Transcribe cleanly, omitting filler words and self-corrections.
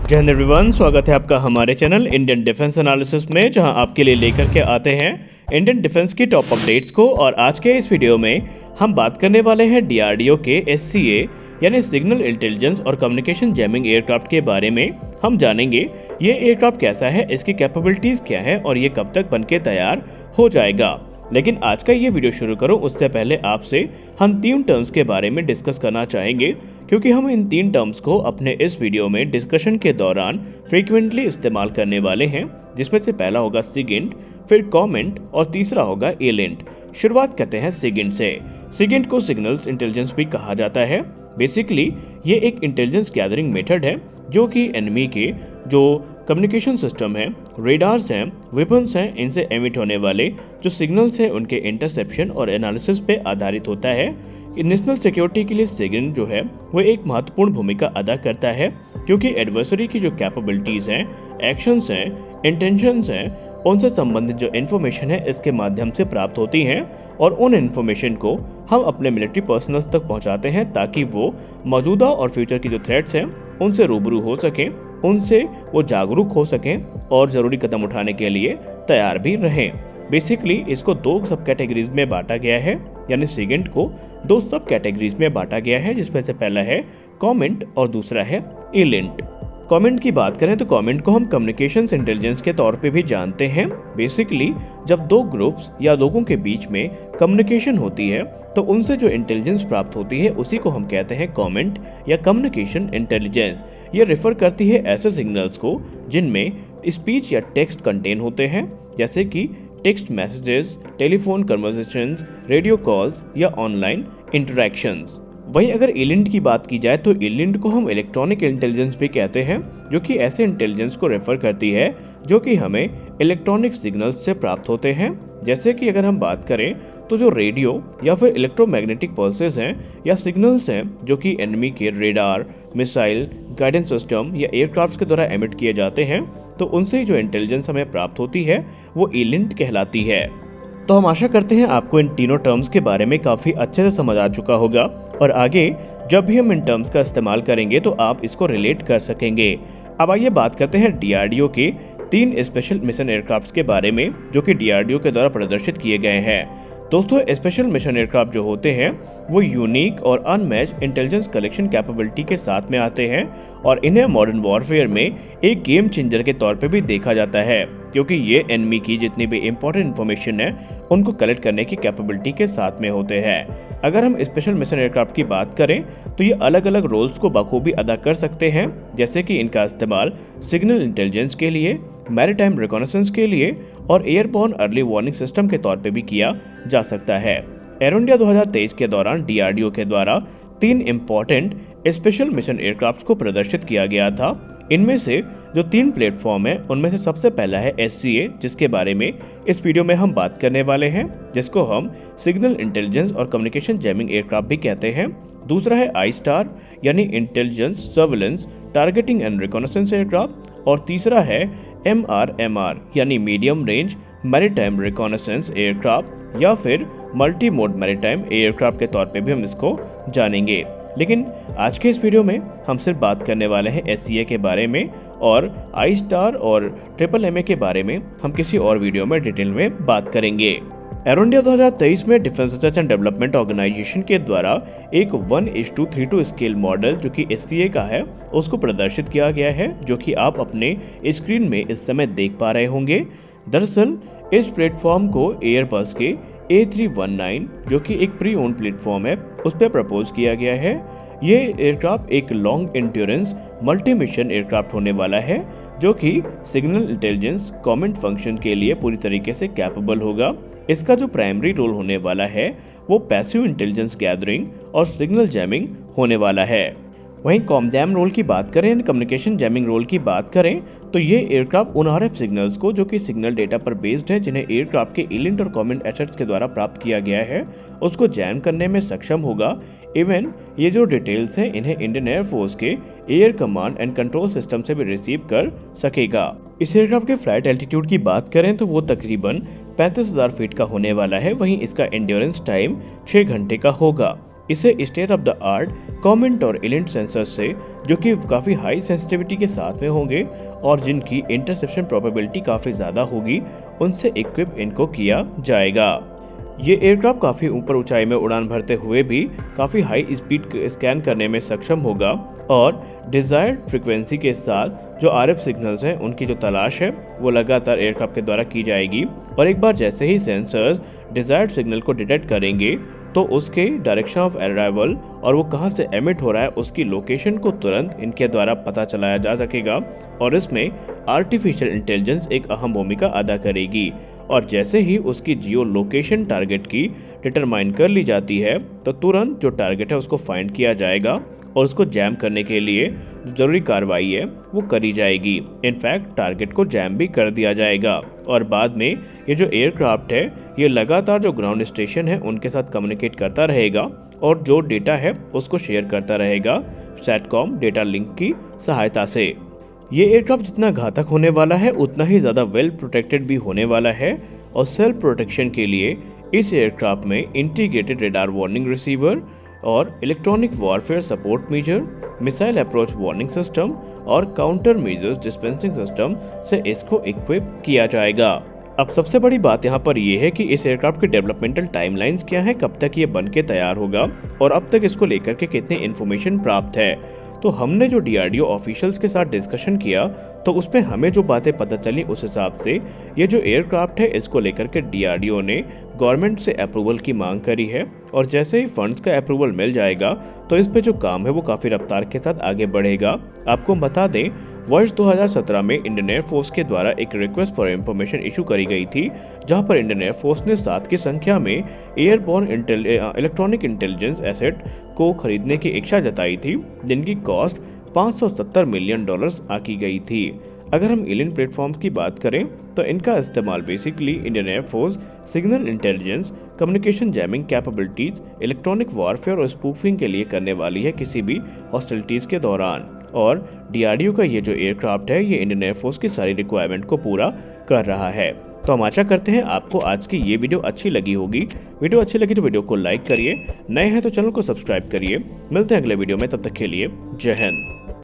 जय हिंद एवरीवन, स्वागत है आपका हमारे चैनल इंडियन डिफेंस एनालिसिस में, जहां आपके लिए लेकर के आते हैं इंडियन डिफेंस की टॉप अपडेट्स को। और आज के इस वीडियो में हम बात करने वाले हैं डीआरडीओ के SCA यानी सिग्नल इंटेलिजेंस और कम्युनिकेशन जैमिंग एयरक्राफ्ट के बारे में। हम जानेंगे ये एयरक्राफ्ट कैसा है, इसकी कैपेबिलिटीज क्या है और ये कब तक बनके तैयार हो जाएगा। लेकिन आज का ये वीडियो शुरू करूं उससे पहले आपसे हम 3 टर्म्स के बारे में डिस्कस करना चाहेंगे, क्योंकि हम इन 3 टर्म्स को अपने इस वीडियो में डिस्कशन के दौरान फ्रीक्वेंटली इस्तेमाल करने वाले हैं, जिसमें से पहला होगा सिगिंट, फिर कॉमेंट और तीसरा होगा एलिंट। शुरुआत करते हैं सिगिंट से। सिगिंट को सिग्नल्स इंटेलिजेंस भी कहा जाता है। बेसिकली ये एक इंटेलिजेंस गैदरिंग मेथड है जो कि एनिमी के जो कम्युनिकेशन सिस्टम है, रेडार्स हैं, वेपन्स हैं, इनसे एमिट होने वाले जो सिग्नल्स हैं उनके इंटरसेप्शन और एनालिसिस पे आधारित होता है। नेशनल सिक्योरिटी के लिए सिगिंट जो है वो एक महत्वपूर्ण भूमिका अदा करता है, क्योंकि एडवर्सरी की जो कैपेबिलिटीज़ हैं, एक्शंस हैं, इंटेंशंस हैं, उनसे संबंधित जो इन्फॉर्मेशन है इसके माध्यम से प्राप्त होती हैं और उन इन्फॉर्मेशन को हम अपने मिलिट्री पर्सनल्स तक पहुंचाते हैं ताकि वो मौजूदा और फ्यूचर की जो थ्रेट्स हैं उनसे रूबरू हो सकें, उनसे वो जागरूक हो सकें और ज़रूरी कदम उठाने के लिए तैयार भी रहें। बेसिकली इसको 2 सब कैटेगरीज में बांटा गया है, यानी सिगिंट को 2 सब कैटेगरीज में बांटा गया है, जिसमें से पहला है कॉमेंट और दूसरा है एलिंट। कॉमेंट की बात करें तो कॉमेंट को हम कम्युनिकेशंस इंटेलिजेंस के तौर पे भी जानते हैं। बेसिकली जब 2 ग्रुप्स या लोगों के बीच में कम्युनिकेशन होती है तो उनसे जो इंटेलिजेंस प्राप्त होती है उसी को हम कहते हैं कॉमेंट या कम्युनिकेशन इंटेलिजेंस। ये रेफर करती है ऐसे सिग्नल्स को जिनमें स्पीच या टेक्स्ट कंटेन होते हैं, जैसे कि text messages, telephone conversations, radio calls या ऑनलाइन इंटरैक्शंस। वहीं अगर एलिंट की बात की जाए तो एलिंट को हम इलेक्ट्रॉनिक इंटेलिजेंस भी कहते हैं, जो कि ऐसे इंटेलिजेंस को रेफर करती है जो कि हमें इलेक्ट्रॉनिक सिग्नल्स से प्राप्त होते हैं। जैसे कि अगर हम बात करें तो जो रेडियो या फिर इलेक्ट्रोमैग्नेटिक पल्सेस हैं या सिग्नल्स हैं जो कि एनिमी के रेडार, मिसाइल, गाइडेंस सिस्टम या एयरक्राफ्ट्स के द्वारा एमिट किए जाते हैं, तो उनसे जो इंटेलिजेंस हमें प्राप्त होती है वो एलिंट कहलाती है। तो हम आशा करते हैं आपको इन तीनों टर्म्स के बारे में काफ़ी अच्छे से समझ आ चुका होगा और आगे जब भी हम इन टर्म्स का इस्तेमाल करेंगे तो आप इसको रिलेट कर सकेंगे। अब आइए बात करते हैं डीआरडीओ के 3 स्पेशल मिशन एयरक्राफ्ट्स के बारे में जो कि डीआरडीओ के द्वारा प्रदर्शित किए गए हैं। दोस्तों, स्पेशल मिशन एयरक्राफ्ट जो होते हैं वो यूनिक और अनमैच्ड इंटेलिजेंस कलेक्शन कैपेबिलिटी के साथ में आते हैं और इन्हें मॉडर्न वॉरफेयर में एक गेम चेंजर के तौर पे भी देखा जाता है, क्योंकि ये एनिमी की जितनी भी इंपॉर्टेंट इन्फॉर्मेशन है उनको कलेक्ट करने की कैपेबिलिटी के साथ में होते हैं। अगर हम स्पेशल मिशन एयरक्राफ्ट की बात करें तो ये अलग अलग रोल्स को बखूबी अदा कर सकते हैं, जैसे कि इनका इस्तेमाल सिग्नल इंटेलिजेंस के लिए, मैरीटाइम रिकॉनेसेंस के लिए और एयरबॉर्न अर्ली वार्निंग सिस्टम के तौर पे भी किया जा सकता है। एरो इंडिया 2023 के दौरान डीआरडीओ के द्वारा 3 इम्पॉर्टेंट स्पेशल मिशन एयरक्राफ्ट्स को प्रदर्शित किया गया था। इनमें से जो 3 प्लेटफॉर्म है उनमें से सबसे पहला है SCA, जिसके बारे में इस वीडियो में हम बात करने वाले हैं, जिसको हम सिग्नल इंटेलिजेंस और कम्युनिकेशन जैमिंग एयरक्राफ्ट भी कहते हैं। दूसरा है I-STAR यानी intelligence surveillance targeting and reconnaissance aircraft और तीसरा है MRMR यानी medium range maritime reconnaissance aircraft या फिर मल्टी मोड मैरीटाइम एयरक्राफ्ट के तौर पे भी हम इसको जानेंगे। लेकिन आज के इस वीडियो में हम सिर्फ बात करने वाले हैं SCA के बारे में, और I-STAR और MMM के बारे में हम किसी और वीडियो में डिटेल में बात करेंगे। एरो इंडिया 2023 में defence research and development organisation के द्वारा एक 1:32 स्केल मॉडल जो कि SCA का है उसको प्रदर्शित किया गया है, जो कि आप अपने स्क्रीन में इस समय देख पा रहे होंगे। दरअसल इस प्लेटफॉर्म को एयरबस के A319 जो कि एक प्री ओन्ड प्लेटफॉर्म है उस पर प्रपोज किया गया है। ये एयरक्राफ्ट एक long endurance multi mission aircraft होने वाला है जो कि सिग्नल इंटेलिजेंस कमेंट फंक्शन के लिए पूरी तरीके से कैपेबल होगा। इसका जो प्राइमरी रोल होने वाला है वो पैसिव इंटेलिजेंस गैदरिंग और सिग्नल जैमिंग होने वाला है। वहीं कॉमजैम रोल की बात करें, कम्युनिकेशन जैमिंग रोल की बात करें तो ये एयरक्राफ्ट उन RF सिग्नल्स को जो कि सिग्नल डेटा पर बेस्ड है, जिन्हें एयरक्राफ्ट के एलिंट और कॉमेंट एसेट्स के द्वारा प्राप्त किया गया है, उसको जैम करने में सक्षम होगा। इवन ये जो डिटेल्स हैं इन्हें इंडियन एयरफोर्स के air command and control system से भी रिसीव कर सकेगा। इस एयरक्राफ्ट के फ्लाइट एल्टीट्यूड की बात करें तो वो तकरीबन 35,000 फीट का होने वाला है। वहीं इसका एंड्योरेंस टाइम 6 घंटे का होगा। इसे state of the art comment और एलिंट सेंसर से जो कि काफ़ी हाई सेंसिटिविटी के साथ में होंगे और जिनकी इंटरसेप्शन प्रोबेबिलिटी काफ़ी ज़्यादा होगी, उनसे इक्विप इनको किया जाएगा। ये एयरक्राफ्ट काफ़ी ऊपर ऊंचाई में उड़ान भरते हुए भी काफ़ी हाई स्पीड स्कैन करने में सक्षम होगा और डिज़ायर्ड फ्रिक्वेंसी के साथ जो RF सिग्नल्स हैं उनकी जो तलाश है वो लगातार एयरक्राफ्ट के द्वारा की जाएगी और एक बार जैसे ही सेंसर्स डिज़ायर्ड सिग्नल को डिटेक्ट करेंगे तो उसके डायरेक्शन ऑफ अराइवल और वो कहाँ से एमिट हो रहा है उसकी लोकेशन को तुरंत इनके द्वारा पता चलाया जा सकेगा और इसमें आर्टिफिशियल इंटेलिजेंस एक अहम भूमिका अदा करेगी। और जैसे ही उसकी जियो लोकेशन टारगेट की डिटरमाइन कर ली जाती है तो तुरंत जो टारगेट है उसको फाइंड किया जाएगा और उसको जैम करने के लिए जो जरूरी कार्रवाई है वो करी जाएगी। इनफैक्ट टारगेट को जैम भी कर दिया जाएगा और बाद में ये जो एयरक्राफ्ट है ये लगातार जो ग्राउंड स्टेशन है उनके साथ कम्युनिकेट करता रहेगा और जो डेटा है उसको शेयर करता रहेगा सैटकॉम डेटा लिंक की सहायता से। ये एयरक्राफ्ट जितना घातक होने वाला है उतना ही ज़्यादा वेल प्रोटेक्टेड भी होने वाला है और सेल्फ प्रोटेक्शन के लिए इस एयरक्राफ्ट में इंटीग्रेटेड रेडार वार्निंग रिसीवर और electronic warfare support measure, missile approach warning system और काउंटर मेजर्स डिस्पेंसिंग सिस्टम से इसको इक्विप किया जाएगा। अब सबसे बड़ी बात यहाँ पर यह है कि इस एयरक्राफ्ट के डेवलपमेंटल टाइमलाइंस क्या है, कब तक ये बन के तैयार होगा और अब तक इसको लेकर के कितनी इन्फॉर्मेशन प्राप्त है। तो हमने जो DRDO ऑफिशियल्स के साथ डिस्कशन किया तो उसमें हमें जो बातें पता चली उस हिसाब से ये जो एयरक्राफ्ट है इसको लेकर के DRDO ने गवर्नमेंट से अप्रूवल की मांग करी है और जैसे ही फंड्स का अप्रूवल मिल जाएगा तो इस पे जो काम है वो काफ़ी रफ्तार के साथ आगे बढ़ेगा। आपको बता दें वर्ष 2017 में इंडियन एयरफोर्स के द्वारा एक रिक्वेस्ट फॉर इंफॉर्मेशन इशू करी गई थी जहां पर इंडियन एयरफोर्स ने 7 की संख्या में एयरबोर्न इलेक्ट्रॉनिक इंटेलिजेंस एसेट को खरीदने की इच्छा जताई थी जिनकी कॉस्ट $570 मिलियन आकी गई थी। अगर हम एलियन प्लेटफॉर्म्स की बात करें तो इनका इस्तेमाल basically Indian air force signal intelligence, communication jamming capabilities, electronic warfare और स्पूफिंग के लिए करने वाली है किसी भी हॉस्टिलिटीज के दौरान। और DRDO का ये जो एयरक्राफ्ट है ये इंडियन एयरफोर्स की सारी रिक्वायरमेंट को पूरा कर रहा है। तो हम आशा करते हैं आपको आज की ये वीडियो अच्छी लगी होगी। वीडियो अच्छी लगी तो वीडियो को लाइक करिए, नए हैं तो चैनल को सब्सक्राइब करिए। मिलते हैं अगले वीडियो में, तब तक के लिए जय हिंद।